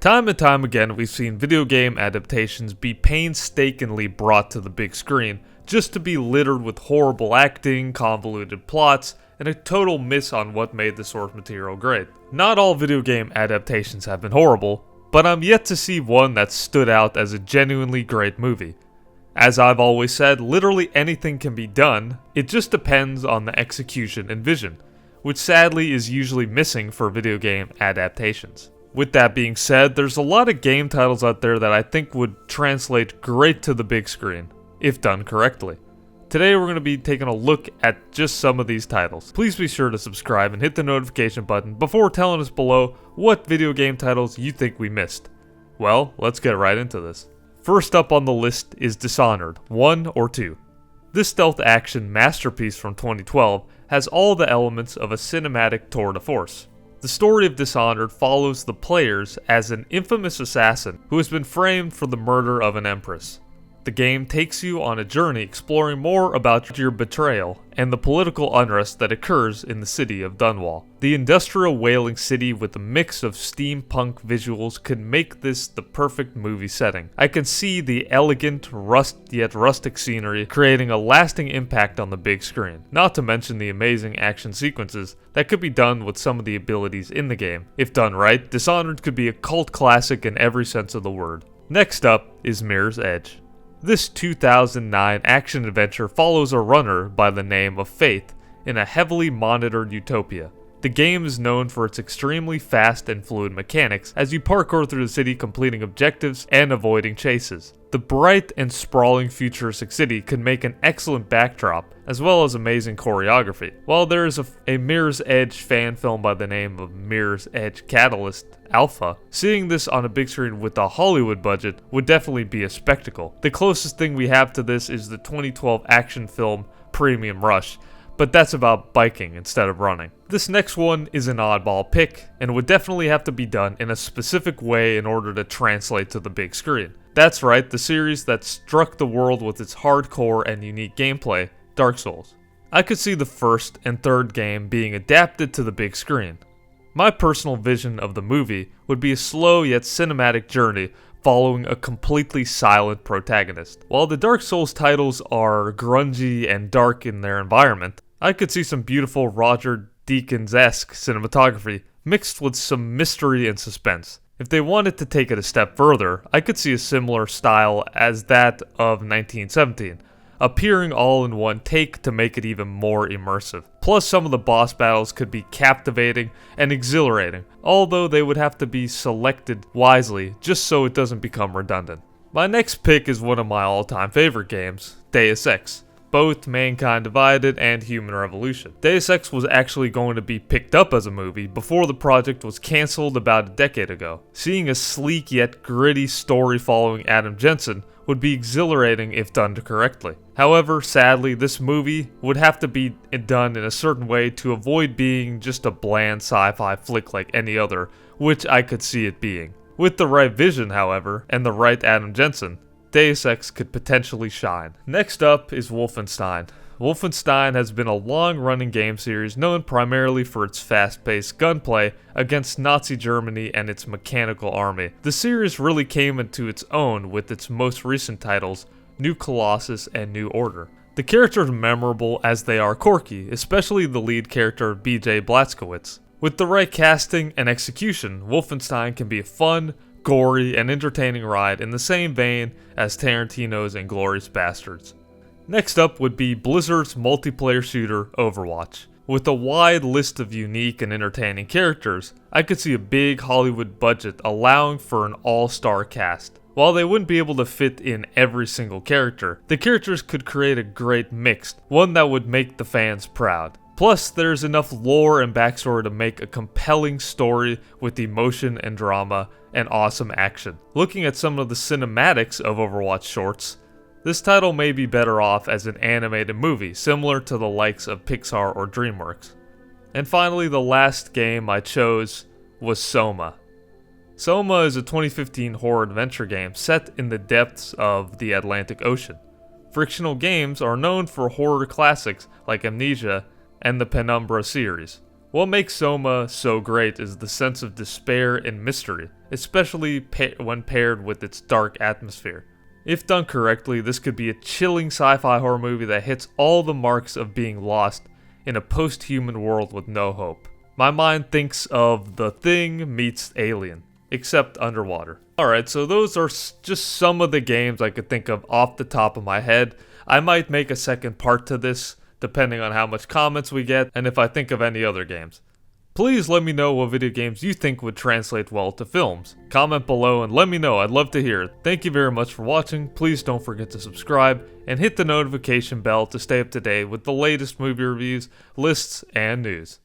Time and time again, we've seen video game adaptations be painstakingly brought to the big screen, just to be littered with horrible acting, convoluted plots, and a total miss on what made the source material great. Not all video game adaptations have been horrible, but I'm yet to see one that stood out as a genuinely great movie. As I've always said, literally anything can be done, it just depends on the execution and vision, which sadly is usually missing for video game adaptations. With that being said, there's a lot of game titles out there that I think would translate great to the big screen, if done correctly. Today we're going to be taking a look at just some of these titles. Please be sure to subscribe and hit the notification button before telling us below what video game titles you think we missed. Well, let's get right into this. First up on the list is Dishonored, 1 or 2. This stealth action masterpiece from 2012 has all the elements of a cinematic tour de force. The story of Dishonored follows the players as an infamous assassin who has been framed for the murder of an empress. The game takes you on a journey exploring more about your betrayal and the political unrest that occurs in the city of Dunwall. The industrial whaling city with a mix of steampunk visuals could make this the perfect movie setting. I can see the elegant, yet rustic scenery creating a lasting impact on the big screen, not to mention the amazing action sequences that could be done with some of the abilities in the game. If done right, Dishonored could be a cult classic in every sense of the word. Next up is Mirror's Edge. This 2009 action-adventure follows a runner by the name of Faith in a heavily monitored utopia. The game is known for its extremely fast and fluid mechanics as you parkour through the city completing objectives and avoiding chases. The bright and sprawling futuristic city could make an excellent backdrop, as well as amazing choreography. While there is a Mirror's Edge fan film by the name of Mirror's Edge Catalyst Alpha, seeing this on a big screen with a Hollywood budget would definitely be a spectacle. The closest thing we have to this is the 2012 action film Premium Rush, but that's about biking instead of running. This next one is an oddball pick, and would definitely have to be done in a specific way in order to translate to the big screen. That's right, the series that struck the world with its hardcore and unique gameplay, Dark Souls. I could see the first and third game being adapted to the big screen. My personal vision of the movie would be a slow yet cinematic journey following a completely silent protagonist. While the Dark Souls titles are grungy and dark in their environment, I could see some beautiful Roger Deakins-esque cinematography mixed with some mystery and suspense. If they wanted to take it a step further, I could see a similar style as that of 1917, appearing all in one take to make it even more immersive. Plus, some of the boss battles could be captivating and exhilarating, although they would have to be selected wisely just so it doesn't become redundant. My next pick is one of my all-time favorite games, Deus Ex. Both Mankind Divided and Human Revolution. Deus Ex was actually going to be picked up as a movie before the project was cancelled about a decade ago. Seeing a sleek yet gritty story following Adam Jensen would be exhilarating if done correctly. However, sadly, this movie would have to be done in a certain way to avoid being just a bland sci-fi flick like any other, which I could see it being. With the right vision, however, and the right Adam Jensen, Deus Ex could potentially shine. Next up is Wolfenstein. Wolfenstein has been a long-running game series known primarily for its fast-paced gunplay against Nazi Germany and its mechanical army. The series really came into its own with its most recent titles, New Colossus and New Order. The characters are memorable as they are quirky, especially the lead character BJ Blazkowicz. With the right casting and execution, Wolfenstein can be a fun, gory, and entertaining ride in the same vein as Tarantino's Inglourious Basterds. Next up would be Blizzard's multiplayer shooter, Overwatch. With a wide list of unique and entertaining characters, I could see a big Hollywood budget allowing for an all-star cast. While they wouldn't be able to fit in every single character, the characters could create a great mix, one that would make the fans proud. Plus, there's enough lore and backstory to make a compelling story with emotion and drama and awesome action. Looking at some of the cinematics of Overwatch shorts, this title may be better off as an animated movie, similar to the likes of Pixar or DreamWorks. And finally, the last game I chose was SOMA. SOMA is a 2015 horror adventure game set in the depths of the Atlantic Ocean. Frictional games are known for horror classics like Amnesia and the Penumbra series. What makes SOMA so great is the sense of despair and mystery, especially when paired with its dark atmosphere. If done correctly, this could be a chilling sci-fi horror movie that hits all the marks of being lost in a post-human world with no hope. My mind thinks of The Thing meets Alien, except underwater. Alright, so those are just some of the games I could think of off the top of my head. I might make a second part to this, depending on how much comments we get, and if I think of any other games. Please let me know what video games you think would translate well to films. Comment below and let me know, I'd love to hear it. Thank you very much for watching, please don't forget to subscribe, and hit the notification bell to stay up to date with the latest movie reviews, lists, and news.